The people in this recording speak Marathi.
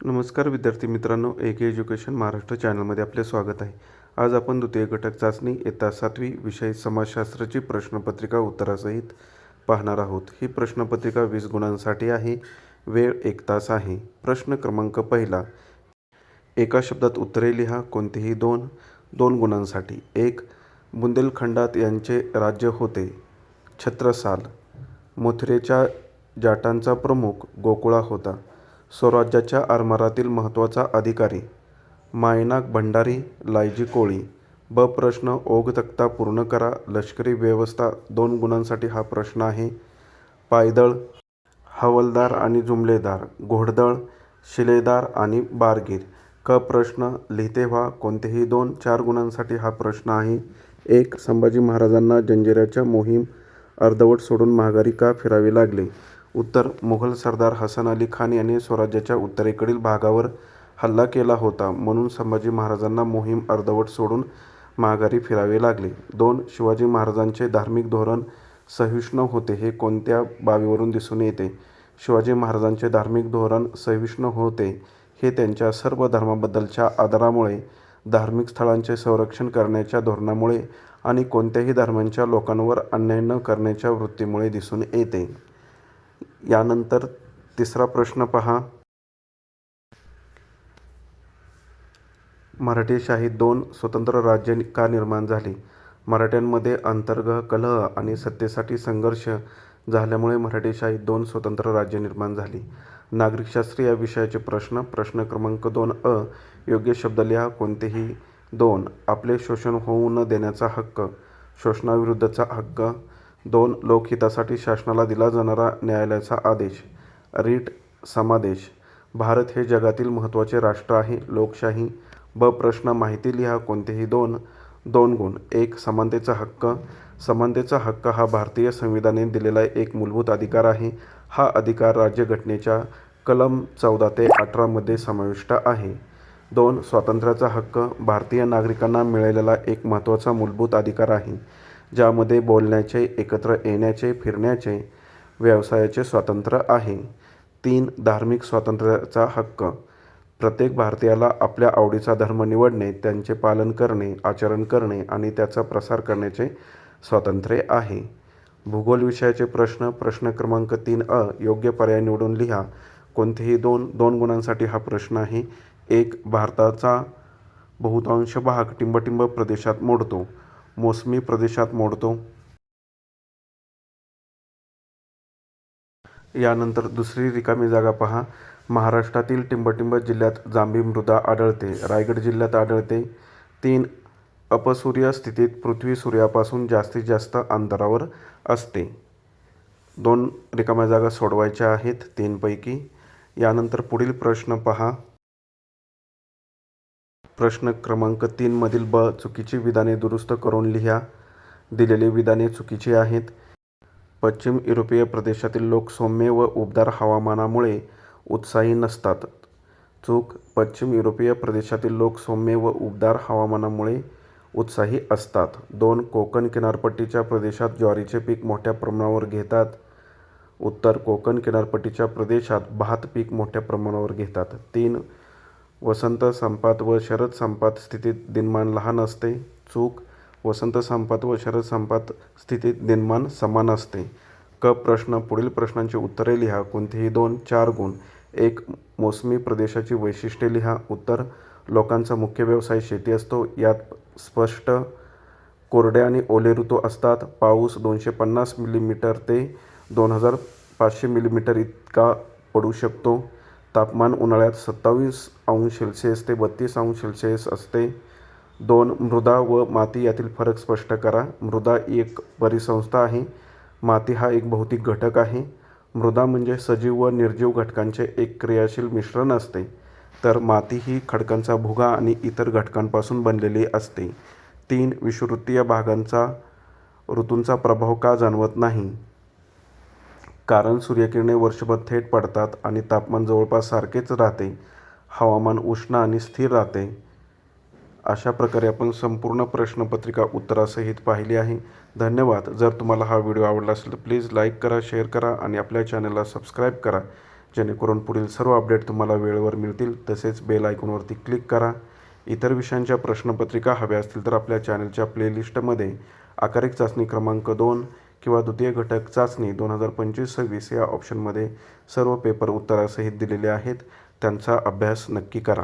नमस्कार विद्यार्थी मित्रांनो, AK एज्युकेशन महाराष्ट्र चॅनलमध्ये आपले स्वागत आहे. आज आपण द्वितीय घटक चाचणी इयत्ता 7वी विषय समाजशास्त्राची प्रश्नपत्रिका उत्तरासहित पाहणार आहोत. ही प्रश्नपत्रिका 20 गुणांसाठी आहे. वेळ 1 तास आहे. प्रश्न क्रमांक पहिला. एका शब्दात उत्तरे लिहा. कोणतेही दोन गुणांसाठी. 1. बुंदेलखंडात यांचे राज्य होते. छत्रसाल. मथुरेच्या जाटांचा प्रमुख गोकुळा होता. स्वराज्याच्या आरमारातील महत्त्वाचा अधिकारी. मायनाक भंडारी, लायजी कोळी. ब. प्रश्न ओघ तक्ता पूर्ण करा. लष्करी व्यवस्था 2 गुणांसाठी हा प्रश्न आहे. पायदळ, हवालदार आणि जुमलेदार. घोडदळ, शिलेदार आणि बारगीर. क. प्रश्न लिहिते व्हा. कोणतेही 2 4 गुणांसाठी हा प्रश्न आहे. 1. संभाजी महाराजांना जंजिऱ्याच्या मोहीम अर्धवट सोडून माघारी का फिरावे लागले? उत्तर. मुघल सरदार हसन अली खान याने स्वराज्याच्या उत्तरेकडील भागावर हल्ला केला होता, म्हणून संभाजी महाराजांना मोहीम अर्धवट सोडून माघारी फिरावे लागले. 2. शिवाजी महाराजांचे धार्मिक धोरण सहिष्णु होते हे कोणत्या बाबीवरून दिसून येते? शिवाजी महाराजांचे धार्मिक धोरण सहिष्णु होते हे त्यांच्या सर्व धर्माबद्दलच्या आदरामुळे, धार्मिक स्थळांचे संरक्षण करण्याच्या धोरणामुळे आणि कोणत्याही धर्मांच्या लोकांवर अन्याय न करण्याच्या वृत्तीमुळे दिसून येते. यानंतर तिसरा प्रश्न पहा. मराठेशाहीत 2 स्वतंत्र राज्ये का निर्माण झाली? मराठ्यांमध्ये अंतर्गह कलह आणि सत्तेसाठी संघर्ष झाल्यामुळे मराठेशाहीत 2 स्वतंत्र राज्ये निर्माण झाली. नागरिकशास्त्र या विषयाचे प्रश्न. प्रश्न क्रमांक 2 अ. योग्य शब्द लिहा. कोणतेही 2. आपले शोषण होऊ न देण्याचा हक्क. शोषणाविरुद्धचा हक्क. 2. लोकहितासाठी शासनाला दिला जाणारा न्यायालयाचा आदेश. रीट समादेश. भारत हे जगातील महत्त्वाचे राष्ट्र आहे. लोकशाही. ब. प्रश्न माहिती लिहा. कोणतेही 2 गुण. 1. समानतेचा हक्क. समानतेचा हक्क हा भारतीय संविधानाने दिलेला एक मूलभूत अधिकार आहे. हा अधिकार राज्यघटनेच्या कलम 14 ते 18 मध्ये समाविष्ट आहे. 2. स्वातंत्र्याचा हक्क. भारतीय नागरिकांना मिळालेला एक महत्त्वाचा मूलभूत अधिकार आहे, ज्यामध्ये बोलण्याचे, एकत्र येण्याचे, फिरण्याचे, व्यवसायाचे स्वातंत्र्य आहे. 3. धार्मिक स्वातंत्र्याचा हक्क. प्रत्येक भारतीयाला आपल्या आवडीचा धर्म निवडणे, त्यांचे पालन करणे, आचरण करणे आणि त्याचा प्रसार करण्याचे स्वातंत्र्य आहे. भूगोल विषयाचे प्रश्न. प्रश्न क्रमांक 3 अ. योग्य पर्याय निवडून लिहा. कोणतेही 2 गुणांसाठी हा प्रश्न आहे. 1. भारताचा बहुतांश भाग टिंबटिंब प्रदेशात मोडतो. मोसमी प्रदेशात मोडतो. यानंतर दुसरी रिकामी जागा पहा. महाराष्ट्रातील टिंबटिंब जिल्ह्यात जांभी मृदा आढळते. रायगड जिल्ह्यात आढळते. 3. अपसूर्य स्थितीत पृथ्वी सूर्यापासून जास्तीत जास्त अंतरावर असते. 2 रिकाम्या जागा सोडवायच्या आहेत 3 पैकी. यानंतर पुढील प्रश्न पहा. प्रश्न क्रमांक 3 मधील ब. चुकीची विधाने दुरुस्त करून लिहा. दिलेली विधाने चुकीची आहेत. पश्चिम युरोपीय प्रदेशातील लोक सौम्य व उबदार हवामानामुळे उत्साही नसतात. चूक. पश्चिम युरोपीय प्रदेशातील लोक सौम्य व उबदार हवामानामुळे उत्साही असतात. 2. कोकण किनारपट्टीच्या प्रदेशात ज्वारीचे पीक मोठ्या प्रमाणावर घेतात. उत्तर. कोकण किनारपट्टीच्या प्रदेशात भात पीक मोठ्या प्रमाणावर घेतात. 3. वसंत संपात व शरद संपात स्थितीत दिनमान लहान असते. चूक. वसंत संपात व शरद संपात स्थितीत दिनमान समान असते. क. प्रश्न. पुढील प्रश्नांची उत्तरे लिहा. कोणतेही 2 4 गुण. 1. मोसमी प्रदेशाची वैशिष्ट्ये लिहा. उत्तर. लोकांचा मुख्य व्यवसाय शेती असतो. यात स्पष्ट कोरडे आणि ओले ऋतू असतात. पाऊस 250 मिलीमीटर ते 2500 मिलीमीटर इतका पडू शकतो. तापमान उन्हाळ्यात 27°C ते 32°C असते. 2. मृदा व माती यातील फरक स्पष्ट करा. मृदा एक परिसंस्था आहे. माती हा एक भौतिक घटक आहे. मृदा म्हणजे सजीव व निर्जीव घटकांचे एक क्रियाशील मिश्रण असते, तर माती ही खडकांचा भुगा आणि इतर घटकांपासून बनलेली असते. 3. विषुववृत्तीय भागांचा ऋतूंचा प्रभाव का जाणवत नाही? कारण सूर्यकिरणे वर्षभर थेट पडतात आणि तापमान जवळपास सारखेच राहते. हवामान उष्ण आणि स्थिर राहते. अशा प्रकारे आपण संपूर्ण प्रश्नपत्रिका उत्तरासहित पाहिली आहे. धन्यवाद. जर तुम्हाला हा व्हिडिओ आवडला असेल तर प्लीज लाईक करा, शेअर करा आणि आपल्या चॅनलला सबस्क्राईब करा, जेणेकरून पुढील सर्व अपडेट तुम्हाला वेळेवर मिळतील. तसेच बेल आयकॉनवरती क्लिक करा. इतर विषयांच्या प्रश्नपत्रिका हव्या असतील तर आपल्या चॅनलच्या प्लेलिस्टमध्ये आकारिक चाचणी क्रमांक 2 किंवा द्वितीय घटक चाचणी 2025-26 या ऑप्शनमध्ये सर्व पेपर उत्तरासहित दिलेले आहेत. त्यांचा अभ्यास नक्की करा.